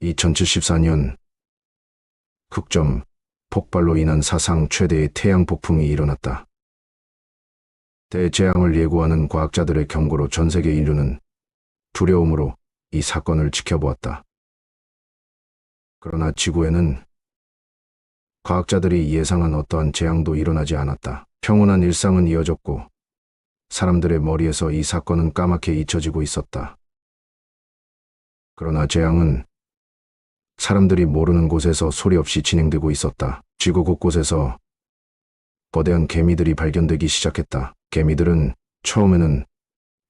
2074년 극점 폭발로 인한 사상 최대의 태양 폭풍이 일어났다. 대재앙을 예고하는 과학자들의 경고로 전 세계 인류는 두려움으로 이 사건을 지켜보았다. 그러나 지구에는 과학자들이 예상한 어떠한 재앙도 일어나지 않았다. 평온한 일상은 이어졌고 사람들의 머리에서 이 사건은 까맣게 잊혀지고 있었다. 그러나 재앙은 사람들이 모르는 곳에서 소리 없이 진행되고 있었다. 지구 곳곳에서 거대한 개미들이 발견되기 시작했다. 개미들은 처음에는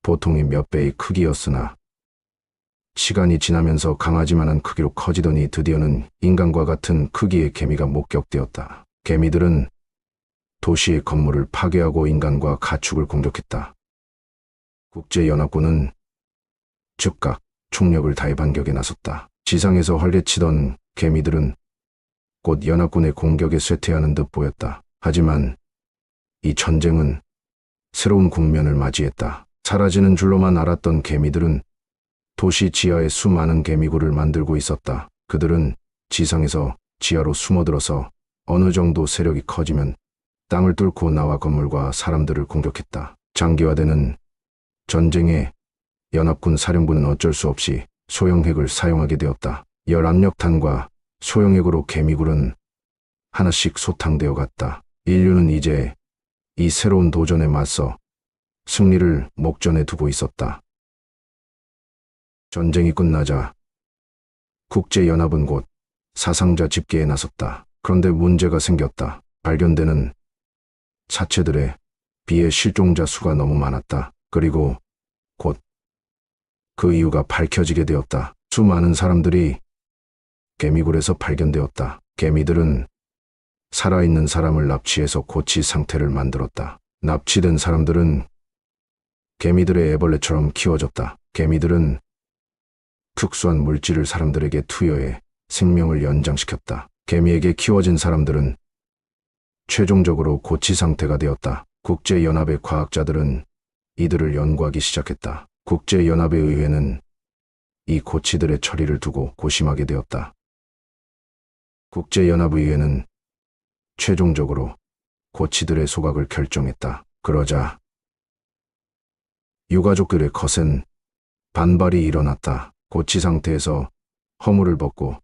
보통의 몇 배의 크기였으나 시간이 지나면서 강하지만한 크기로 커지더니 드디어는 인간과 같은 크기의 개미가 목격되었다. 개미들은 도시의 건물을 파괴하고 인간과 가축을 공격했다. 국제연합군은 즉각 총력을 다해 반격에 나섰다. 지상에서 헐레치던 개미들은 곧 연합군의 공격에 쇠퇴하는 듯 보였다. 하지만 이 전쟁은 새로운 국면을 맞이했다. 사라지는 줄로만 알았던 개미들은 도시 지하에 수많은 개미굴을 만들고 있었다. 그들은 지상에서 지하로 숨어들어서 어느 정도 세력이 커지면 땅을 뚫고 나와 건물과 사람들을 공격했다. 장기화되는 전쟁에 연합군 사령부는 어쩔 수 없이 소형핵을 사용하게 되었다. 열압력탄과 소형핵으로 개미굴은 하나씩 소탕되어 갔다. 인류는 이제 이 새로운 도전에 맞서 승리를 목전에 두고 있었다. 전쟁이 끝나자 국제연합은 곧 사상자 집계에 나섰다. 그런데 문제가 생겼다. 발견되는 사체들에 비해 실종자 수가 너무 많았다. 그리고 곧 그 이유가 밝혀지게 되었다. 수많은 사람들이 개미굴에서 발견되었다. 개미들은 살아있는 사람을 납치해서 고치 상태를 만들었다. 납치된 사람들은 개미들의 애벌레처럼 키워졌다. 개미들은 특수한 물질을 사람들에게 투여해 생명을 연장시켰다. 개미에게 키워진 사람들은 최종적으로 고치 상태가 되었다. 국제연합의 과학자들은 이들을 연구하기 시작했다. 국제연합의 의회는 이 고치들의 처리를 두고 고심하게 되었다. 국제연합의회는 최종적으로 고치들의 소각을 결정했다. 그러자 유가족들의 거센 반발이 일어났다. 고치 상태에서 허물을 벗고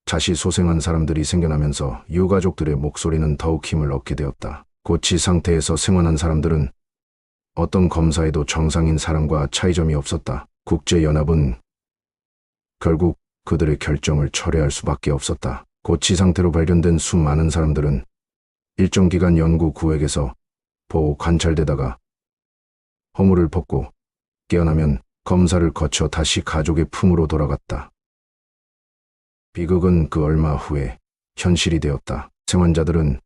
다시 소생한 사람들이 생겨나면서 유가족들의 목소리는 더욱 힘을 얻게 되었다. 고치 상태에서 생還한 사람들은 어떤 검사에도 정상인 사람과 차이점이 없었다. 국제연합은 결국 그들의 결정을 철회할 수밖에 없었다. 고치 상태로 발견된 수많은 사람들은 일정 기간 연구 구역에서 보호 관찰되다가 허물을 벗고 깨어나면 검사를 거쳐 다시 가족의 품으로 돌아갔다. 비극은 그 얼마 후에 현실이 되었다. 생환자들은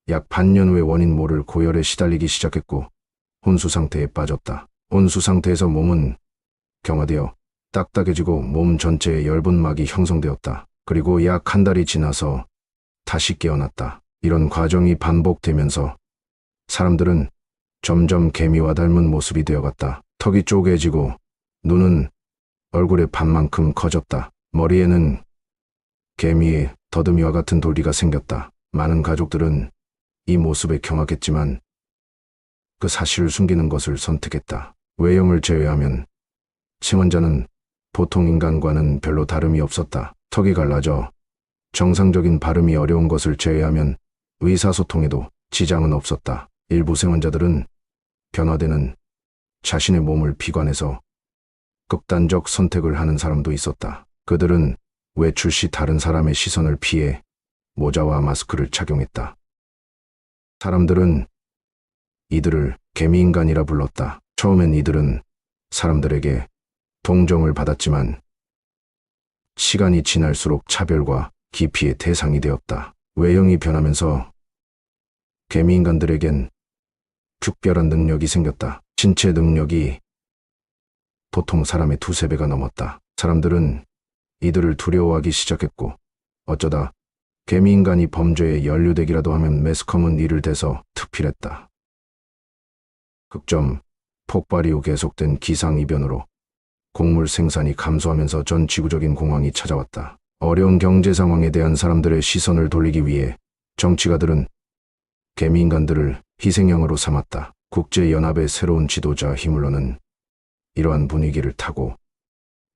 약 반년 후에 원인 모를 고열에 시달리기 시작했고 혼수 상태에 빠졌다. 혼수 상태에서 몸은 경화되어 딱딱해지고 몸 전체에 엷은 막이 형성되었다. 그리고 약 한 달이 지나서 다시 깨어났다. 이런 과정이 반복되면서 사람들은 점점 개미와 닮은 모습이 되어갔다. 턱이 쪼개지고 눈은 얼굴의 반만큼 커졌다. 머리에는 개미의 더듬이와 같은 돌기가 생겼다. 많은 가족들은 이 모습에 경악했지만 그 사실을 숨기는 것을 선택했다. 외형을 제외하면 생환자는 보통 인간과는 별로 다름이 없었다. 턱이 갈라져 정상적인 발음이 어려운 것을 제외하면 의사소통에도 지장은 없었다. 일부 생환자들은 변화되는 자신의 몸을 비관해서 극단적 선택을 하는 사람도 있었다. 그들은 외출 시 다른 사람의 시선을 피해 모자와 마스크를 착용했다. 사람들은 이들을 개미인간이라 불렀다. 처음엔 이들은 사람들에게 동정을 받았지만 시간이 지날수록 차별과 기피의 대상이 되었다. 외형이 변하면서 개미인간들에겐 특별한 능력이 생겼다. 신체 능력이 보통 사람의 2~3배가 넘었다. 사람들은 이들을 두려워하기 시작했고 어쩌다 개미인간이 범죄에 연루되기라도 하면 매스컴은 이를 대서 특필했다. 극점 폭발 이후 계속된 기상이변으로 곡물 생산이 감소하면서 전 지구적인 공황이 찾아왔다. 어려운 경제 상황에 대한 사람들의 시선을 돌리기 위해 정치가들은 개미인간들을 희생양으로 삼았다. 국제연합의 새로운 지도자 히물러는 이러한 분위기를 타고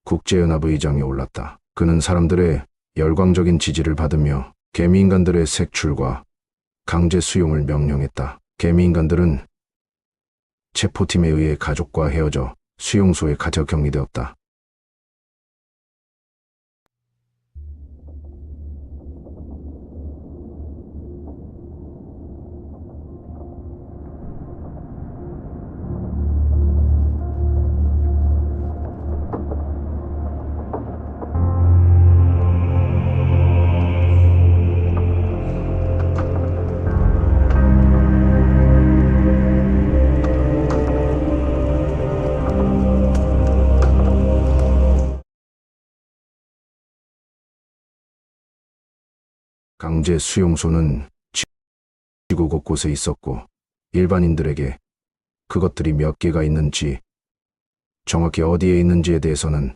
국제연합의장에 올랐다. 그는 사람들의 열광적인 지지를 받으며 개미인간들의 색출과 강제 수용을 명령했다. 개미인간들은 체포팀에 의해 가족과 헤어져 수용소에 갇혀 격리되었다. 강제 수용소는 지구 곳곳에 있었고 일반인들에게 그것들이 몇 개가 있는지 정확히 어디에 있는지에 대해서는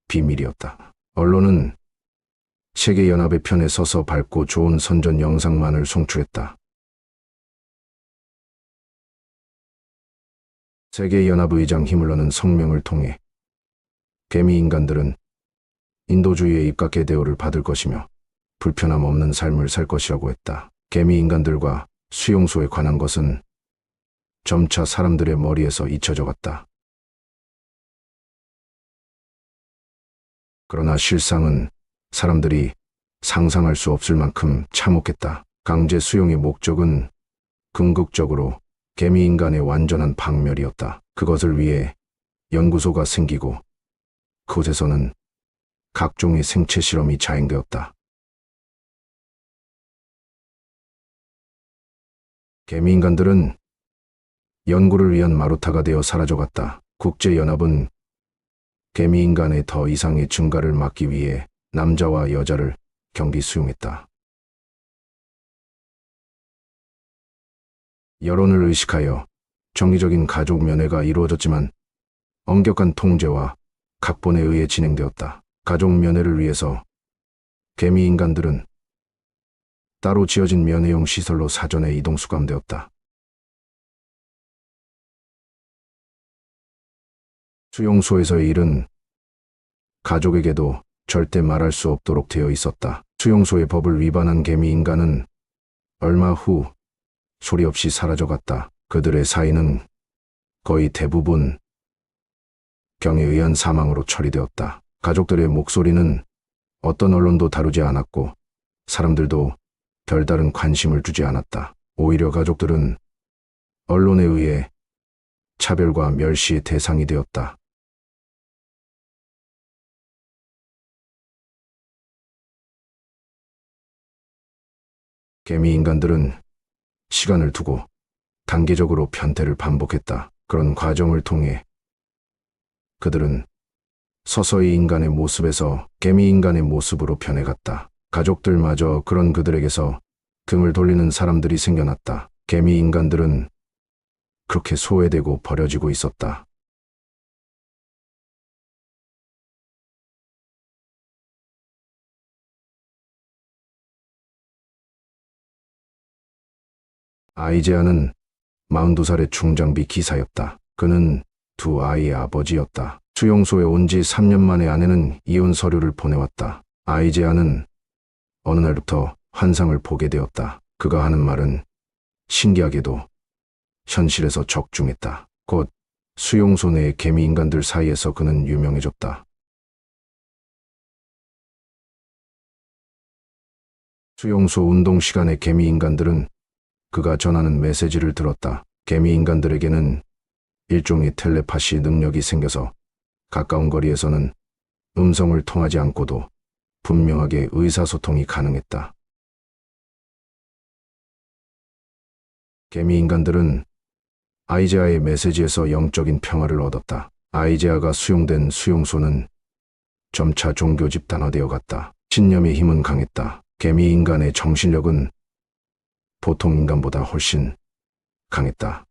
비밀이었다. 언론은 세계연합의 편에 서서 밝고 좋은 선전 영상만을 송출했다. 세계연합의장 히물러는 성명을 통해 개미인간들은 인도주의의 입각의 대우를 받을 것이며 불편함 없는 삶을 살 것이라고 했다. 개미인간들과 수용소에 관한 것은 점차 사람들의 머리에서 잊혀져 갔다. 그러나 실상은 사람들이 상상할 수 없을 만큼 참혹했다. 강제 수용의 목적은 궁극적으로 개미인간의 완전한 박멸이었다. 그것을 위해 연구소가 생기고 그곳에서는 각종의 생체 실험이 자행되었다. 개미인간들은 연구를 위한 마루타가 되어 사라져갔다. 국제연합은 개미인간의 더 이상의 증가를 막기 위해 남자와 여자를 경기 수용했다. 여론을 의식하여 정기적인 가족 면회가 이루어졌지만 엄격한 통제와 각본에 의해 진행되었다. 가족 면회를 위해서 개미인간들은 따로 지어진 면회용 시설로 사전에 이동 수감되었다. 수용소에서의 일은 가족에게도 절대 말할 수 없도록 되어 있었다. 수용소의 법을 위반한 개미인간은 얼마 후 소리 없이 사라져갔다. 그들의 사인은 거의 대부분 경에 의한 사망으로 처리되었다. 가족들의 목소리는 어떤 언론도 다루지 않았고 사람들도 별다른 관심을 주지 않았다. 오히려 가족들은 언론에 의해 차별과 멸시의 대상이 되었다. 개미인간들은 시간을 두고 단계적으로 변태를 반복했다. 그런 과정을 통해 그들은 서서히 인간의 모습에서 개미인간의 모습으로 변해갔다. 가족들마저 그런 그들에게서 등을 돌리는 사람들이 생겨났다. 개미인간들은 그렇게 소외되고 버려지고 있었다. 아이제아는 42살의 중장비 기사였다. 그는 두 아이의 아버지였다. 수용소에 온 지 3년 만에 아내는 이혼 서류를 보내왔다. 아이제아는 어느 날부터 환상을 보게 되었다. 그가 하는 말은 신기하게도 현실에서 적중했다. 곧 수용소 내의 개미인간들 사이에서 그는 유명해졌다. 수용소 운동 시간에 개미인간들은 그가 전하는 메시지를 들었다. 개미인간들에게는 일종의 텔레파시 능력이 생겨서 가까운 거리에서는 음성을 통하지 않고도 분명하게 의사소통이 가능했다. 개미인간들은 아이제아의 메시지에서 영적인 평화를 얻었다. 아이제아가 수용된 수용소는 점차 종교 집단화되어 갔다. 신념의 힘은 강했다. 개미인간의 정신력은 보통 인간보다 훨씬 강했다.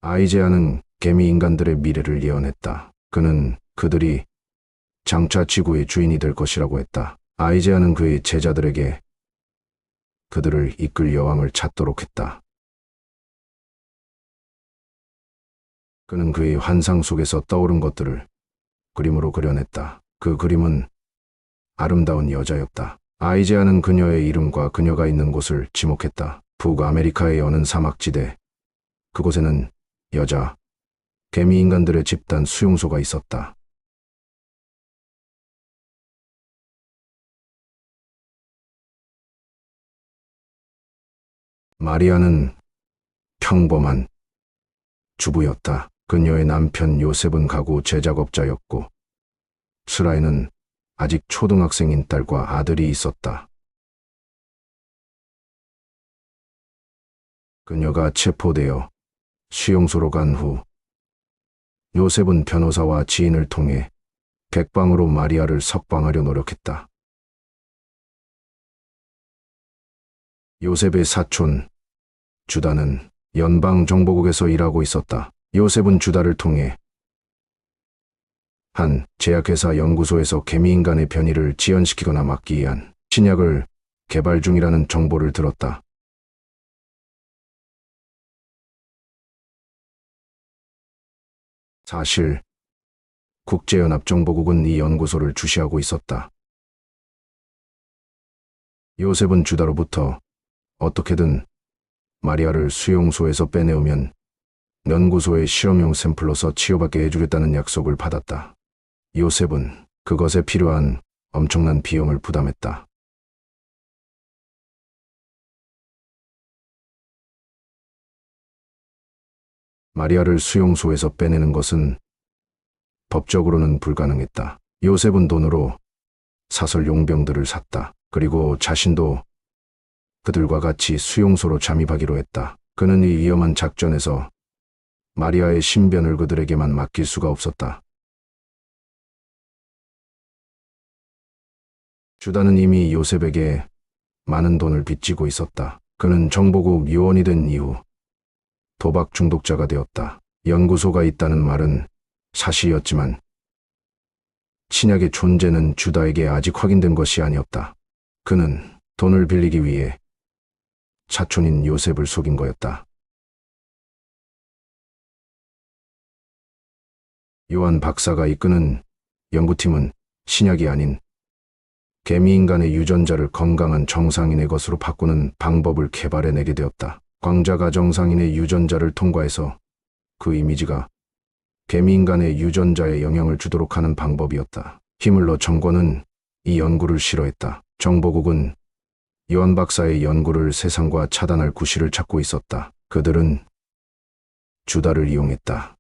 아이제아는 개미 인간들의 미래를 예언했다. 그는 그들이 장차 지구의 주인이 될 것이라고 했다. 아이제아는 그의 제자들에게 그들을 이끌 여왕을 찾도록 했다. 그는 그의 환상 속에서 떠오른 것들을 그림으로 그려냈다. 그 그림은 아름다운 여자였다. 아이제아는 그녀의 이름과 그녀가 있는 곳을 지목했다. 북아메리카의 어느 사막지대. 그곳에는 여자, 개미 인간들의 집단 수용소가 있었다. 마리아는 평범한 주부였다. 그녀의 남편 요셉은 가구 제작업자였고, 스라에는 아직 초등학생인 딸과 아들이 있었다. 그녀가 체포되어 수용소로 간 후, 요셉은 변호사와 지인을 통해 백방으로 마리아를 석방하려 노력했다. 요셉의 사촌, 주다는 연방정보국에서 일하고 있었다. 요셉은 주다를 통해 한 제약회사 연구소에서 개미인간의 변이를 지연시키거나 막기 위한 신약을 개발 중이라는 정보를 들었다. 사실 국제연합정보국은 이 연구소를 주시하고 있었다. 요셉은 주다로부터 어떻게든 마리아를 수용소에서 빼내오면 연구소의 실험용 샘플로서 치료받게 해주겠다는 약속을 받았다. 요셉은 그것에 필요한 엄청난 비용을 부담했다. 마리아를 수용소에서 빼내는 것은 법적으로는 불가능했다. 요셉은 돈으로 사설 용병들을 샀다. 그리고 자신도 그들과 같이 수용소로 잠입하기로 했다. 그는 이 위험한 작전에서 마리아의 신변을 그들에게만 맡길 수가 없었다. 주다는 이미 요셉에게 많은 돈을 빚지고 있었다. 그는 정보국 요원이 된 이후 도박 중독자가 되었다. 연구소가 있다는 말은 사실이었지만 신약의 존재는 주다에게 아직 확인된 것이 아니었다. 그는 돈을 빌리기 위해 사촌인 요셉을 속인 거였다. 요한 박사가 이끄는 연구팀은 신약이 아닌 개미인간의 유전자를 건강한 정상인의 것으로 바꾸는 방법을 개발해내게 되었다. 광자가 정상인의 유전자를 통과해서 그 이미지가 개미인간의 유전자에 영향을 주도록 하는 방법이었다. 히물러 정권은 이 연구를 싫어했다. 정보국은 요한 박사의 연구를 세상과 차단할 구실을 찾고 있었다. 그들은 주다를 이용했다.